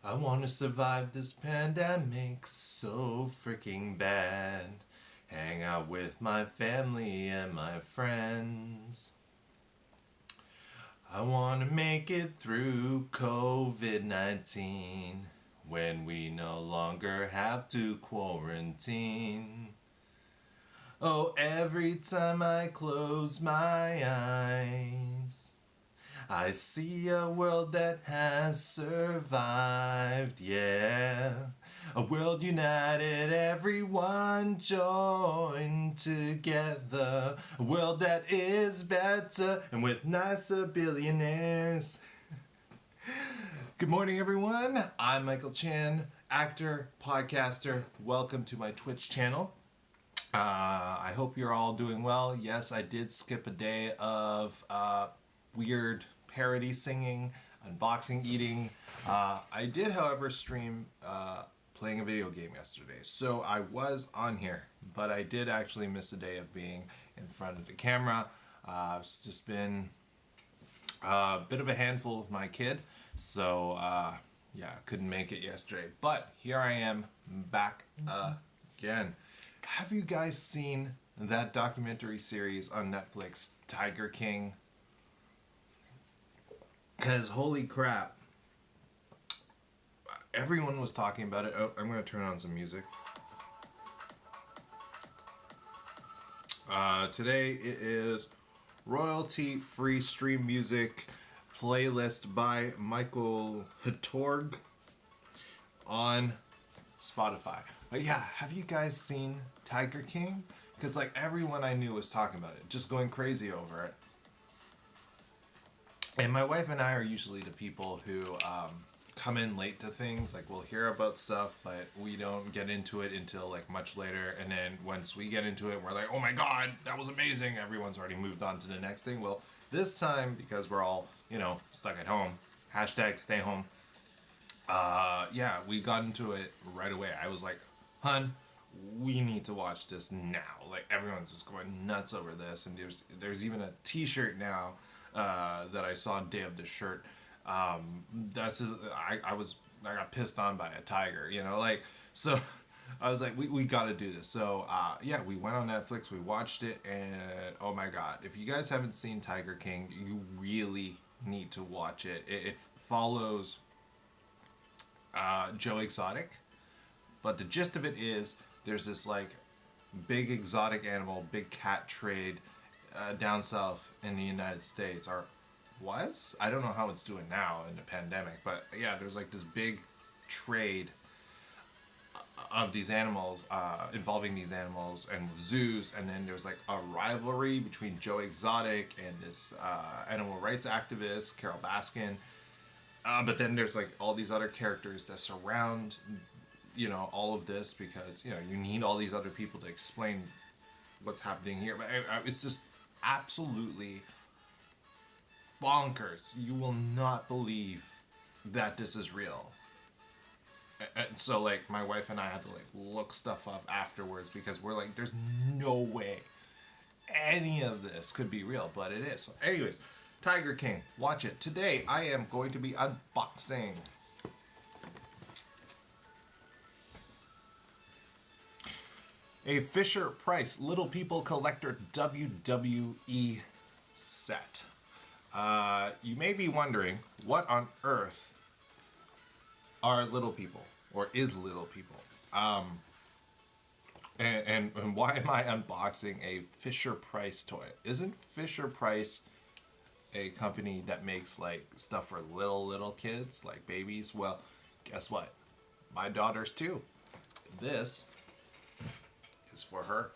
I want to survive this pandemic so freaking bad. Hang out with my family and my friends. I want to make it through COVID 19 when we no longer have to quarantine. Oh, every time I close my eyes, I see a world that has survived, yeah. A world united, everyone joined together. A world that is better and with nicer billionaires. Good morning, everyone. I'm Michael Chan, actor, podcaster. Welcome to my Twitch channel. I hope you're all doing well. Yes, I did skip a day of weird parody singing, unboxing, eating. I did, however, stream playing a video game yesterday. So I was on here, but I did actually miss a day of being in front of the camera. It's just been a bit of a handful with my kid. So yeah, couldn't make it yesterday. But here I am back again. Have you guys seen that documentary series on Netflix, Tiger King? Because holy crap, everyone was talking about it. Oh, I'm going to turn on some music. Today it is royalty-free stream music playlist by Michael Hatorg on Spotify. But yeah, have you guys seen Tiger King? Because like everyone I knew was talking about it, just going crazy over it. And my wife and I are usually the people who come in late to things. Like we'll hear about stuff, but we don't get into it until like much later. And then once we get into it, we're like, oh my god, that was amazing. Everyone's already moved on to the next thing. Well, this time, because we're all, stuck at home, hashtag stay home. Yeah, we got into it right away. I was like, hun, we need to watch this now. Like everyone's just going nuts over this, and there's even a T-shirt now that I saw Day of the Shirt. That's just, I got pissed on by a tiger, so. I was like, we got to do this. So yeah, we went on Netflix, we watched it, and oh my god, if you guys haven't seen Tiger King, you really need to watch it. It follows Joe Exotic, but the gist of it is there's this like big exotic animal, big cat trade down south in the United States, or was, I don't know how it's doing now in the pandemic, but yeah, there's like this big trade of these animals, involving these animals and zoos, and then there's like a rivalry between Joe Exotic and this animal rights activist Carol Baskin. But then there's like all these other characters that surround, all of this, because you need all these other people to explain what's happening here. But it's just absolutely bonkers. You will not believe that this is real. And so like my wife and I had to like look stuff up afterwards, because we're like, there's no way any of this could be real, but it is. So anyways, Tiger King, watch it. Today I am going to be unboxing a Fisher-Price Little People Collector WWE set. You may be wondering, what on earth are little people, or is little people? And why am I unboxing a Fisher-Price toy? Isn't Fisher-Price a company that makes like stuff for little kids, like babies? Well, guess what? My daughter's too. This is for her.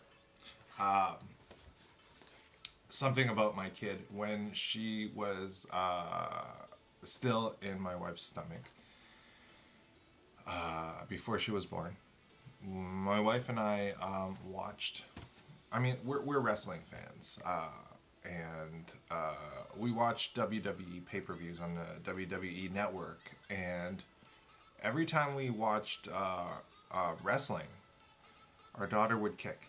Something about my kid when she was still in my wife's stomach, before she was born. My wife and I watched. I mean, we're wrestling fans, and we watched WWE pay-per-views on the WWE network. And every time we watched wrestling, our daughter would kick,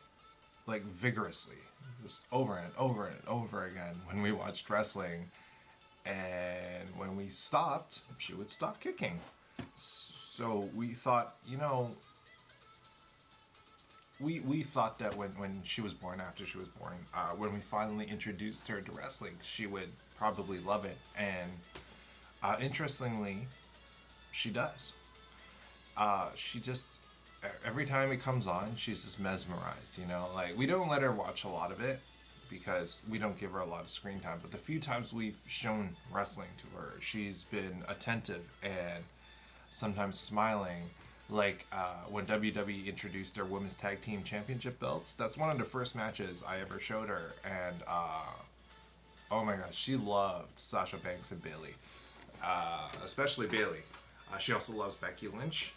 like vigorously, just over and over and over again when we watched wrestling. And when we stopped, she would stop kicking. So we thought, we thought that when she was born, after she was born, when we finally introduced her to wrestling, she would probably love it. And interestingly, she does. She just every time it comes on, she's just mesmerized. Like we don't let her watch a lot of it because we don't give her a lot of screen time. But the few times we've shown wrestling to her, she's been attentive and sometimes smiling. Like when WWE introduced their Women's Tag Team Championship belts, that's one of the first matches I ever showed her, and oh my gosh, she loved Sasha Banks and Bayley, especially Bayley. She also loves Becky Lynch.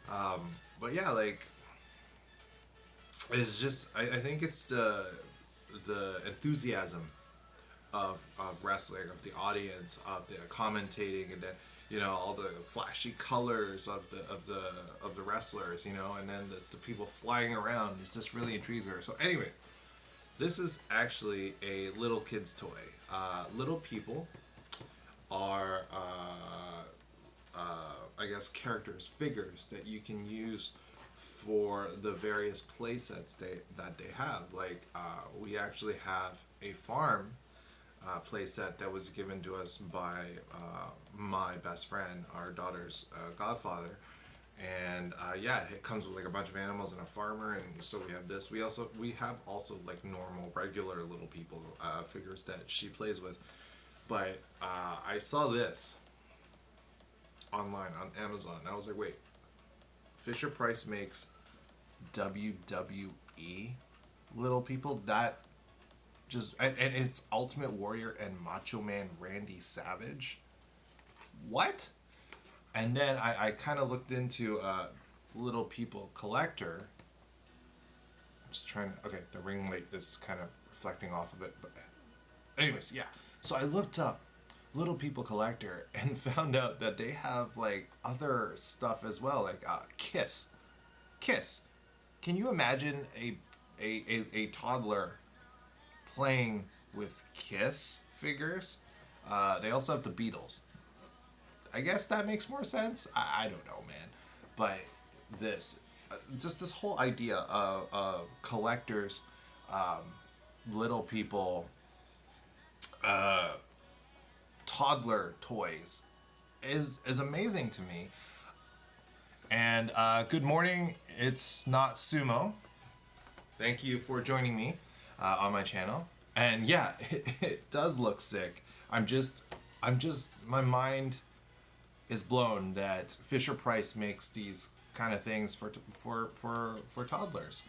But yeah, like it's just I think it's the enthusiasm of wrestling, of the audience, of the commentating, and then all the flashy colors of the wrestlers, and then it's the people flying around. It's just really intrigues her. So anyway, this is actually a little kid's toy. Little people are I guess characters, figures that you can use for the various play sets that they have. Like we actually have a farm play set that was given to us by my best friend, our daughter's godfather. And yeah, it comes with like a bunch of animals and a farmer, and so we have this. We have also like normal, regular little people figures that she plays with. But I saw this online on Amazon, and I was like, wait, Fisher Price makes WWE little people? That just and it's Ultimate Warrior and Macho Man Randy Savage. What? And then I kind of looked into Little People Collector. I'm just trying to, okay, the ring light is kind of reflecting off of it, but anyways, yeah. So I looked up Little People Collector and found out that they have like other stuff as well, like Kiss. Can you imagine a toddler playing with Kiss figures? They also have the Beatles. I guess that makes more sense. I don't know, man. But just this whole idea of collectors, little people, toddler toys is amazing to me. And good morning. It's not Sumo. Thank you for joining me on my channel. And yeah, it does look sick. I'm just my mind is blown that Fisher Price makes these kind of things for toddlers.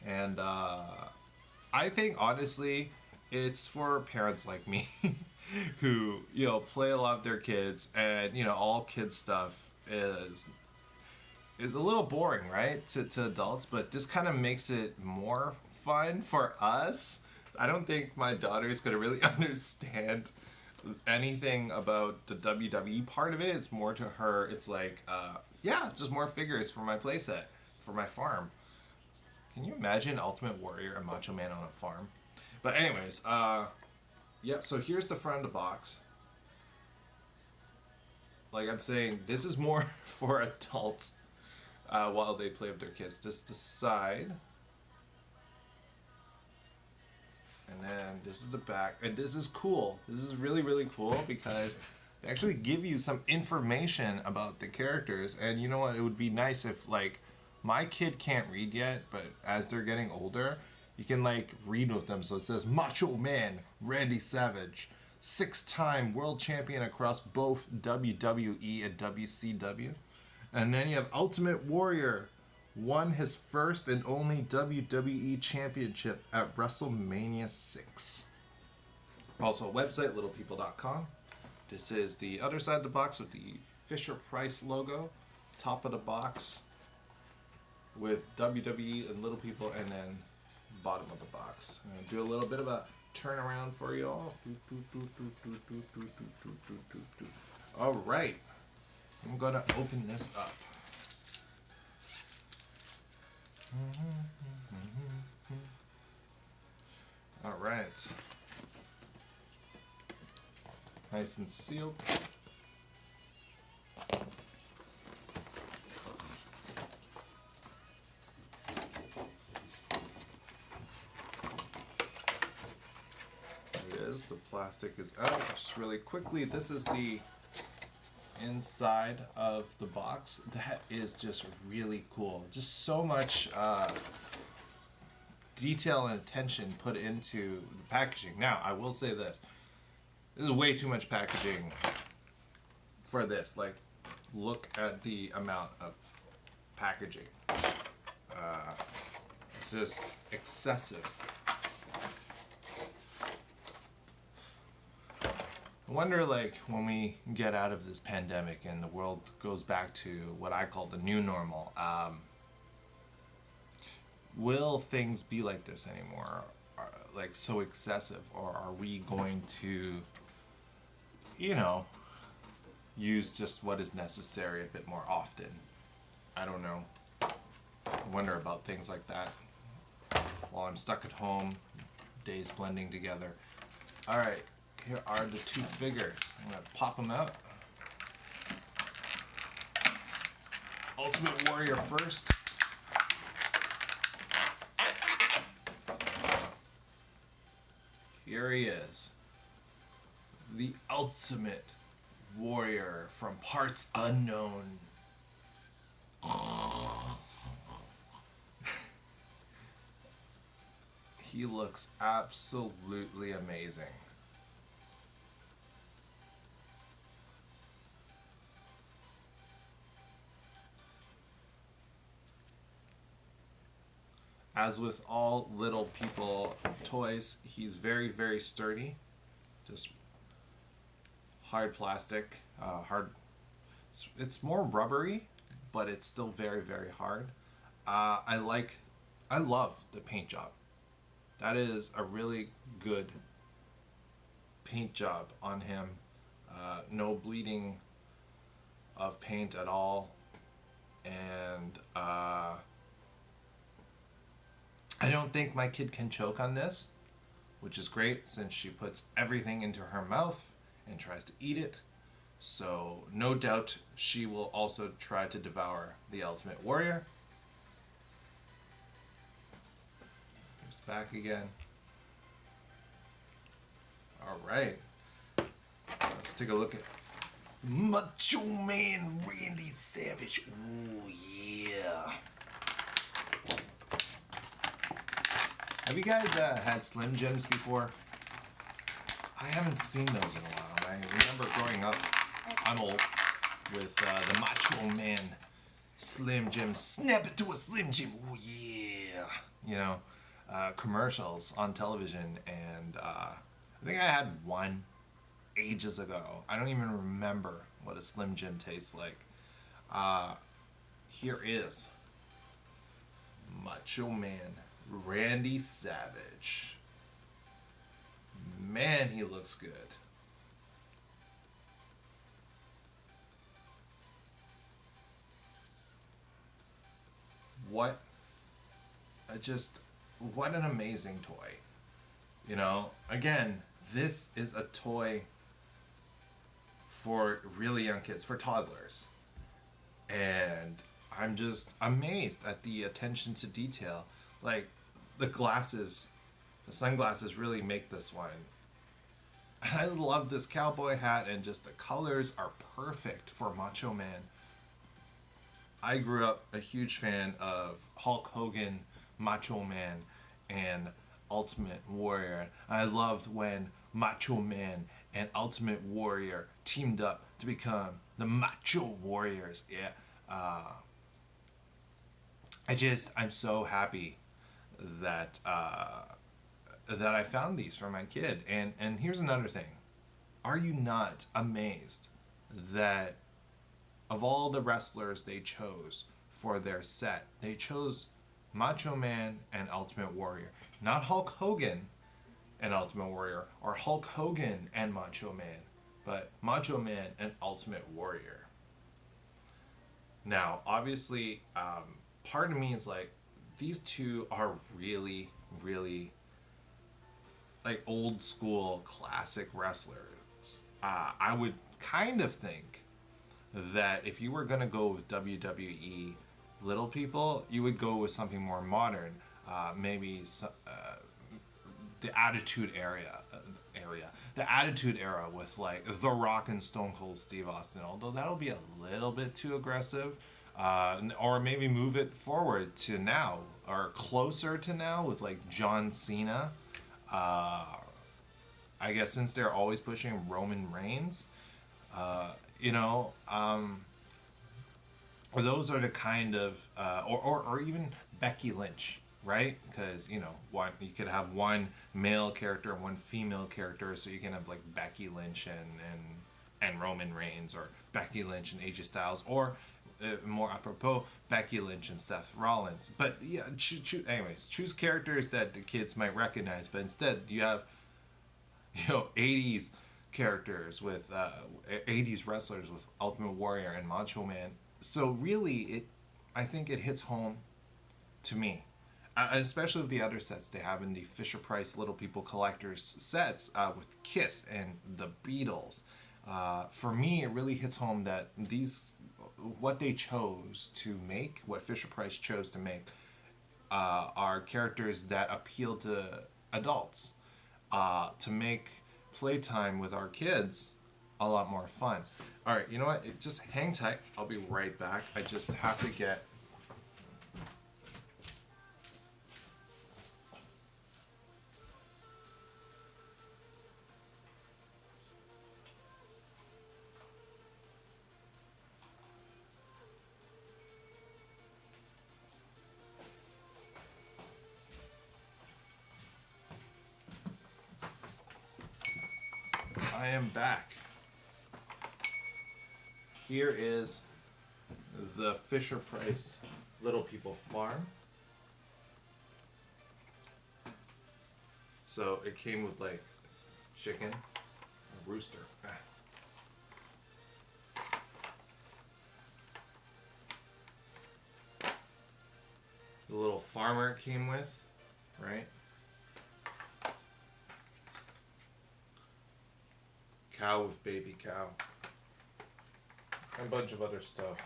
And I think honestly it's for parents like me who play a lot with their kids, and all kids stuff is a little boring, right, to adults, but this kind of makes it more fun for us. I don't think my daughter is going to really understand anything about the WWE part of it. It's more to her, it's like yeah, it's just more figures for my playset, for my farm. Can you imagine Ultimate Warrior and Macho Man on a farm? But anyways, yeah, so here's the front of the box. Like I'm saying, this is more for adults while they play with their kids. Just the side. And then this is the back. And this is cool. This is really, really cool because they actually give you some information about the characters. And you know what? It would be nice if, like, my kid can't read yet, but as they're getting older, you can, like, read with them. So it says, Macho Man Randy Savage, 6-time world champion across both WWE and WCW. And then you have Ultimate Warrior, won his first and only WWE Championship at WrestleMania 6. Also, website, littlepeople.com. This is the other side of the box with the Fisher Price logo. Top of the box with WWE and Little People, and then bottom of the box. I'm going to do a little bit of a turnaround for you all. All right. I'm going to open this up. All right. Nice and sealed. plastic is out. Just really quickly, this is the inside of the box. That is just really cool. Just so much detail and attention put into the packaging. Now, I will say this. This is way too much packaging for this. Like, look at the amount of packaging. It's just excessive. I wonder, like, when we get out of this pandemic and the world goes back to what I call the new normal, will things be like this anymore? Like, so excessive? Or are we going to, you know, use just what is necessary a bit more often? I don't know. I wonder about things like that while I'm stuck at home, days blending together. Alright, here are the two figures. I'm going to pop them out. Ultimate Warrior first. Here he is. The Ultimate Warrior from Parts Unknown. He looks absolutely amazing. As with all little people toys, he's very, very sturdy. Just hard plastic, it's more rubbery, but it's still very, very hard. I love the paint job. That is a really good paint job on him. No bleeding of paint at all. And I don't think my kid can choke on this, which is great since she puts everything into her mouth and tries to eat it. So no doubt she will also try to devour the Ultimate Warrior. Here's the back again. Alright. Let's take a look at Macho Man Randy Savage. Ooh, yeah. Have you guys had Slim Jims before? I haven't seen those in a while. I remember growing up, I'm old, with the Macho Man Slim Jim. Snap it to a Slim Jim. Oh yeah. You know, commercials on television. And I think I had one ages ago. I don't even remember what a Slim Jim tastes like. Here is Macho Man Randy Savage. Man, he looks good. What an amazing toy. You know, again, this is a toy for really young kids, for toddlers. And I'm just amazed at the attention to detail. Like, the glasses, the sunglasses really make this one. And I love this cowboy hat, and just the colors are perfect for Macho Man. I grew up a huge fan of Hulk Hogan, Macho Man, and Ultimate Warrior. I loved when Macho Man and Ultimate Warrior teamed up to become the Macho Warriors. Yeah. I'm so happy that that I found these for my kid. And here's another thing. Are you not amazed that of all the wrestlers they chose for their set, they chose Macho Man and Ultimate Warrior? Not Hulk Hogan and Ultimate Warrior, or Hulk Hogan and Macho Man, but Macho Man and Ultimate Warrior. Now, obviously, part of me is like, these two are really, really like old school classic wrestlers. I would kind of think that if you were going to go with WWE little people, you would go with something more modern. Maybe the Attitude Era yeah, the Attitude Era with like The Rock and Stone Cold Steve Austin. Although that'll be a little bit too aggressive, or maybe move it forward to now or closer to now with like John Cena. Uh, I guess since they're always pushing Roman Reigns, you know, or those are the kind of, or even Becky Lynch, right? Because you know, one you could have one male character and one female character, so you can have like Becky Lynch and Roman Reigns, or Becky Lynch and AJ Styles, or more apropos, Becky Lynch and Seth Rollins. But yeah, anyways, choose characters that the kids might recognize. But instead, you have, you know, 80s characters with 80s wrestlers with Ultimate Warrior and Macho Man. So really, I think it hits home to me, especially with the other sets they have in the Fisher Price Little People Collectors sets with Kiss and the Beatles. For me, it really hits home that what they chose to make, what Fisher Price chose to make, are characters that appeal to adults, to make playtime with our kids a lot more fun. All right, you know what? Just hang tight. I'll be right back. I just have to get. I am back. Here is the Fisher Price Little People Farm. So it came with like chicken, a rooster. The little farmer it came with, right? Cow with baby cow. And a bunch of other stuff.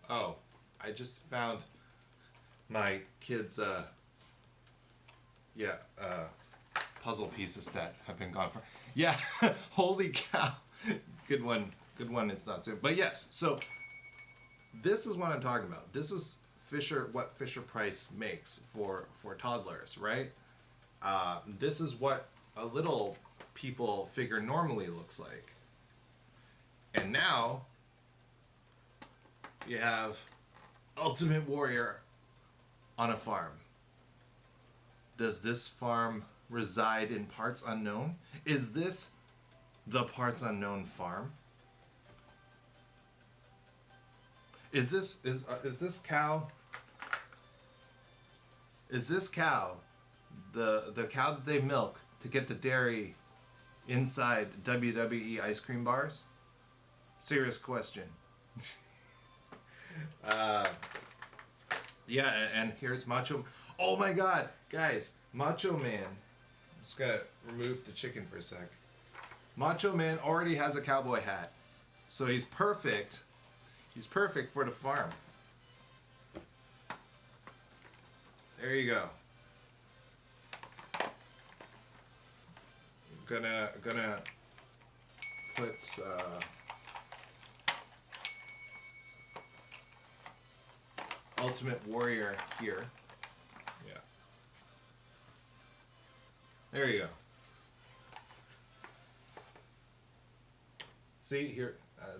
Oh, I just found my kids' puzzle pieces that have been gone for. Yeah, holy cow. Good one. Good one. It's not soon. But yes, so this is what I'm talking about. This is what Fisher Price makes for toddlers, right? This is what a little people figure normally looks like. And now you have Ultimate Warrior on a farm. Does this farm reside in parts unknown? Is this the parts unknown farm? Is this cow? Is this cow the cow that they milk to get the dairy inside WWE ice cream bars? Serious question. Yeah, and here's Macho. Oh my God, guys, Macho Man. I'm just gonna remove the chicken for a sec. Macho Man already has a cowboy hat, so he's perfect. He's perfect for the farm. There you go. Gonna put Ultimate Warrior here. Yeah. There you go. See here,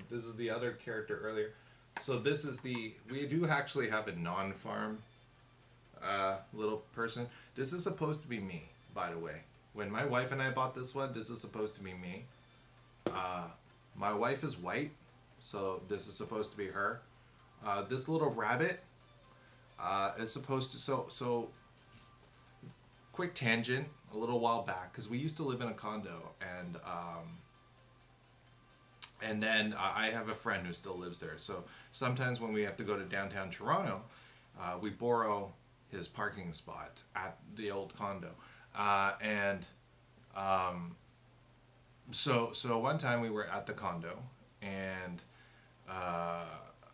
this is the other character earlier. So this is we do actually have a non-farm little person. This is supposed to be me, by the way. When my wife and I bought this one, this is supposed to be me. My wife is white, so this is supposed to be her. This little rabbit is supposed to, so quick tangent, a little while back, because we used to live in a condo, and then I have a friend who still lives there. So sometimes when we have to go to downtown Toronto, we borrow his parking spot at the old condo. So one time we were at the condo, and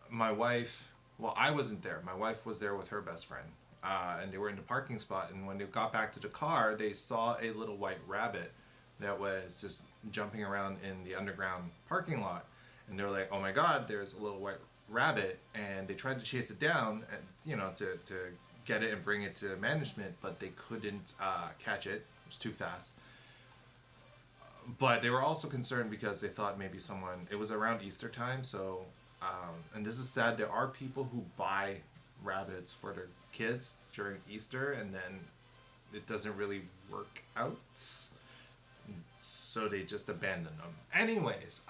my wife, well, I wasn't there. My wife was there with her best friend, and they were in the parking spot. And when they got back to the car, they saw a little white rabbit that was just jumping around in the underground parking lot, and they were like, "Oh my God, there's a little white rabbit," and they tried to chase it down, and to get it and bring it to management, but they couldn't catch it. It was too fast. But they were also concerned because they thought maybe someone. It was around Easter time, so and this is sad. There are people who buy rabbits for their kids during Easter, and then it doesn't really work out, so they just abandon them. Anyways,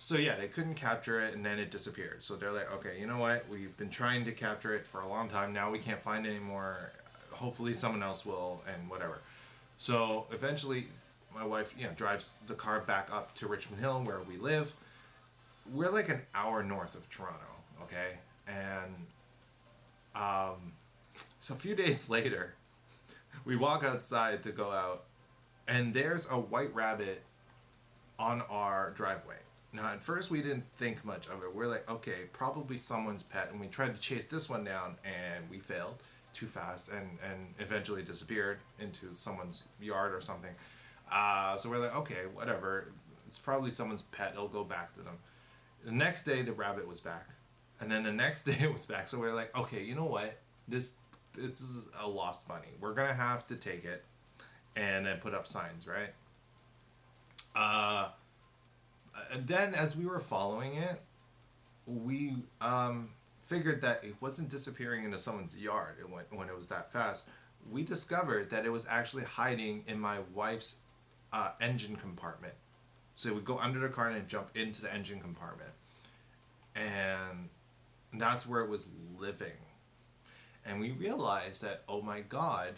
so yeah, they couldn't capture it, and then it disappeared. So they're like, okay, you know what? We've been trying to capture it for a long time. Now we can't find it anymore. Hopefully, someone else will, and whatever. So eventually, my wife, drives the car back up to Richmond Hill, where we live. We're like an hour north of Toronto, okay? And so a few days later, we walk outside to go out, and there's a white rabbit on our driveway. Now, at first, we didn't think much of it. We're like, okay, probably someone's pet. And we tried to chase this one down, and we failed too fast, and eventually disappeared into someone's yard or something. So we're like, okay, whatever. It's probably someone's pet. It'll go back to them. The next day, the rabbit was back. And then the next day, it was back. So we're like, okay, you know what? This is a lost bunny. We're going to have to take it and then put up signs, right? And then as we were following it, we figured that it wasn't disappearing into someone's yard when it was that fast. We discovered that it was actually hiding in my wife's engine compartment. So we go under the car and jump into the engine compartment. And that's where it was living. And we realized that, oh my God,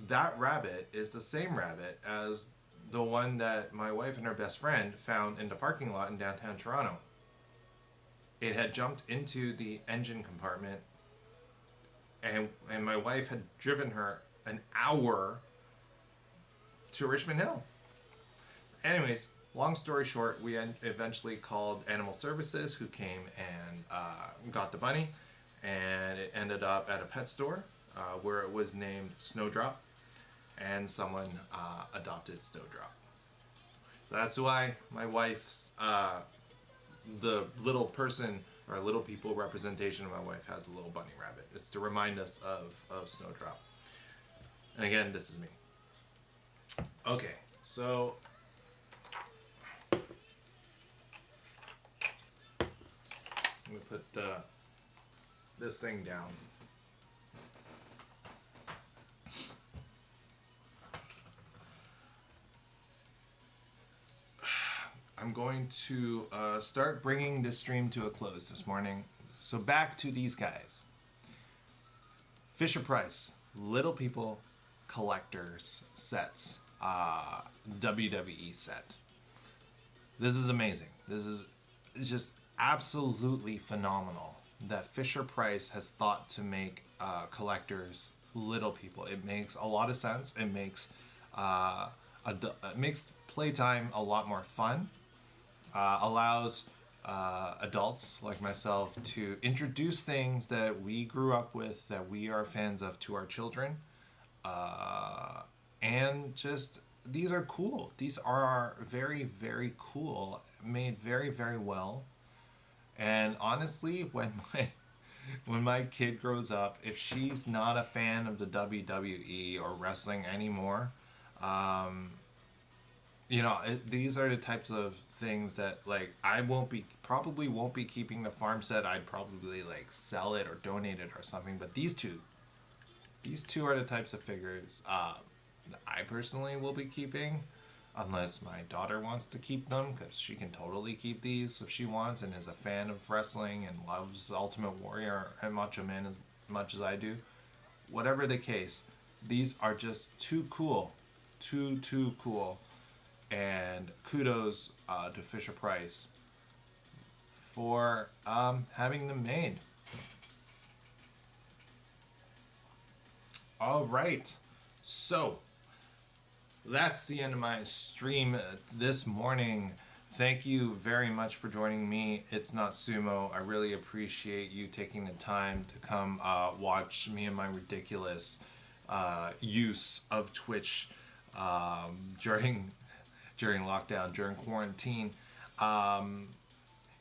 that rabbit is the same rabbit as the one that my wife and her best friend found in the parking lot in downtown Toronto. It had jumped into the engine compartment, and my wife had driven her an hour to Richmond Hill. Anyways, long story short, we eventually called Animal Services, who came and got the bunny, and it ended up at a pet store where it was named Snowdrop, and someone adopted Snowdrop. So that's why my wife's, the little person or little people representation of my wife has a little bunny rabbit. It's to remind us of Snowdrop. And again, this is me. Okay, so I'm gonna put this thing down. I'm going to start bringing this stream to a close this morning. So back to these guys. Fisher-Price, Little People Collectors Sets, WWE set. This is amazing. It's just absolutely phenomenal that Fisher-Price has thought to make collectors little people. It makes a lot of sense. It makes playtime a lot more fun. Allows adults like myself to introduce things that we grew up with, that we are fans of, to our children. And just, these are cool. These are very, very cool. Made very, very well. And honestly, when my kid grows up, if she's not a fan of the WWE or wrestling anymore, these are the types of things that, like, I probably won't be keeping the farm set. I'd probably like sell it or donate it or something. But these two are the types of figures that I personally will be keeping, unless my daughter wants to keep them, because she can totally keep these if she wants and is a fan of wrestling and loves Ultimate Warrior and Macho Man as much as I do. Whatever the case, these are just too cool. Too cool. And kudos to Fisher-Price for having them made. All right, so that's the end of my stream this morning. Thank you very much for joining me. It's Not Sumo. I really appreciate you taking the time to come watch me and my ridiculous use of Twitch during lockdown, during quarantine. Um,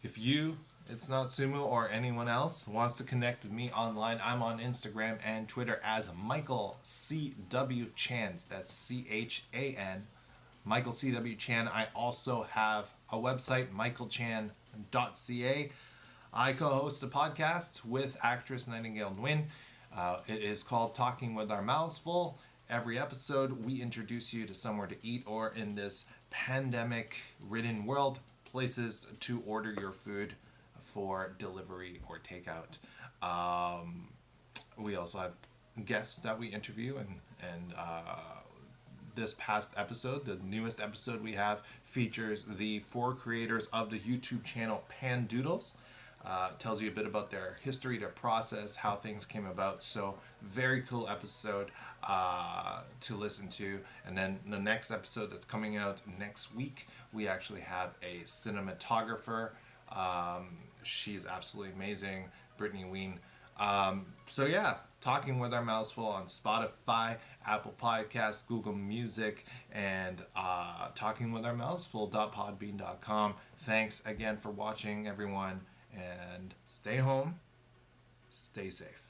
if you, it's not Sumu or anyone else, wants to connect with me online, I'm on Instagram and Twitter as Michael CW Chans. That's CHAN. Michael CW Chan. I also have a website, michaelchan.ca. I co host a podcast with actress Nightingale Nguyen. It is called Talking with Our Mouths Full. Every episode, we introduce you to somewhere to eat, or in this pandemic ridden world, places to order your food for delivery or takeout. We also have guests that we interview, and this past episode, the newest episode we have, features the four creators of the YouTube channel Pandoodles. Tells you a bit about their history, their process, how things came about. So very cool episode to listen to. And then the next episode that's coming out next week, we actually have a cinematographer. She's absolutely amazing, Brittany Ween. So yeah, Talking with Our Mouths Full on Spotify, Apple Podcasts, Google Music, and talkingwithourmouthsfull.podbean.com. Thanks again for watching, everyone, and stay home, stay safe.